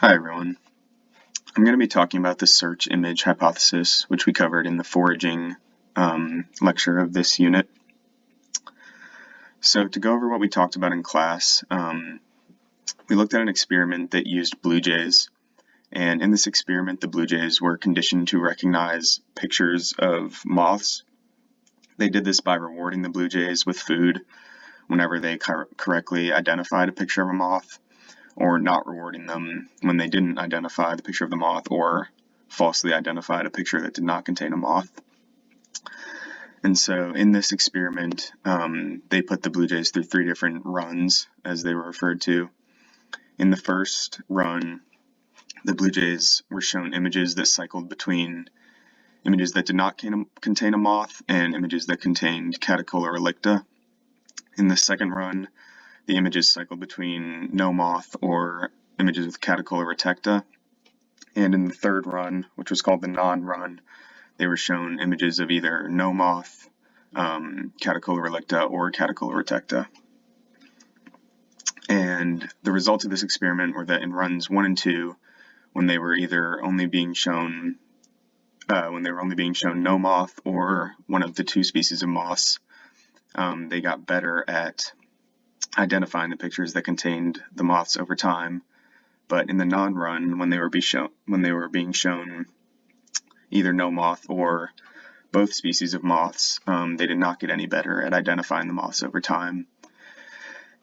Hi everyone. I'm going to be talking about the search image hypothesis, which we covered in the foraging lecture of this unit. So to go over what we talked about in class, we looked at an experiment that used blue jays, and in this experiment the blue jays were conditioned to recognize pictures of moths. They did this by rewarding the blue jays with food whenever they correctly identified a picture of a moth, or not rewarding them when they didn't identify the picture of the moth or falsely identified a picture that did not contain a moth. And so in this experiment, they put the blue jays through 3 different runs, as they were referred to. In the first run, the blue jays were shown images that cycled between images that did not contain a moth and images that contained Catacola relicta. In the second run, the images cycled between no moth or images with Catacola retecta. And in the third run, which was called the non-run, they were shown images of either no moth, Catacola relicta, or Catacola retecta. And the results of this experiment were that in runs 1 and 2, when they were only being shown no moth or one of the 2 species of moths, they got better at identifying the pictures that contained the moths over time. But in the non-run, when they were being shown either no moth or both species of moths, they did not get any better at identifying the moths over time.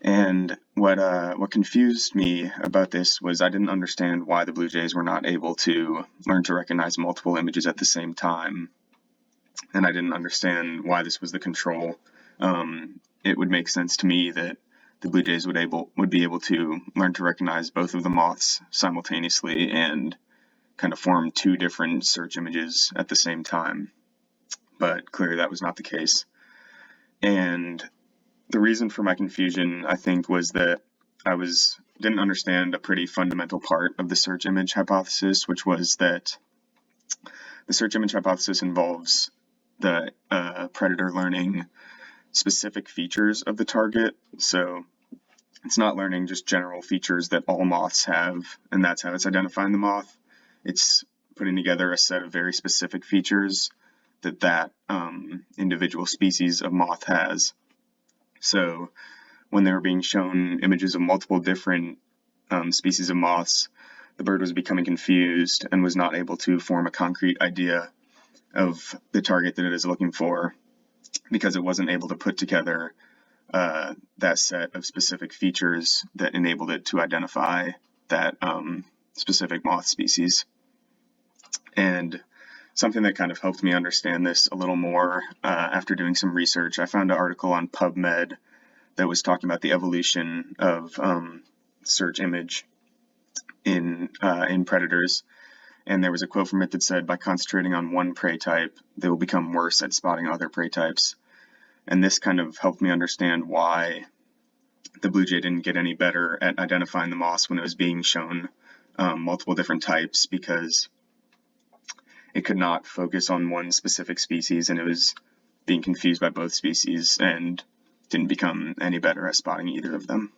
And what confused me about this was I didn't understand why the blue jays were not able to learn to recognize multiple images at the same time, and I didn't understand why this was the control. It would make sense to me that the blue jays would be able to learn to recognize both of the moths simultaneously and kind of form 2 different search images at the same time. But clearly that was not the case. And the reason for my confusion, I think, was that I didn't understand a pretty fundamental part of the search image hypothesis, which was that the search image hypothesis involves the predator learning specific features of the target. So it's not learning just general features that all moths have, and that's how it's identifying the moth. It's putting together a set of very specific features that individual species of moth has. So when they were being shown images of multiple different species of moths, the bird was becoming confused and was not able to form a concrete idea of the target that it is looking for, because it wasn't able to put together that set of specific features that enabled it to identify that specific moth species. And something that kind of helped me understand this a little more after doing some research, I found an article on PubMed that was talking about the evolution of search image in predators. And there was a quote from it that said, "By concentrating on one prey type, they will become worse at spotting other prey types." And this kind of helped me understand why the blue jay didn't get any better at identifying the moths when it was being shown multiple different types, because it could not focus on one specific species, and it was being confused by both species and didn't become any better at spotting either of them.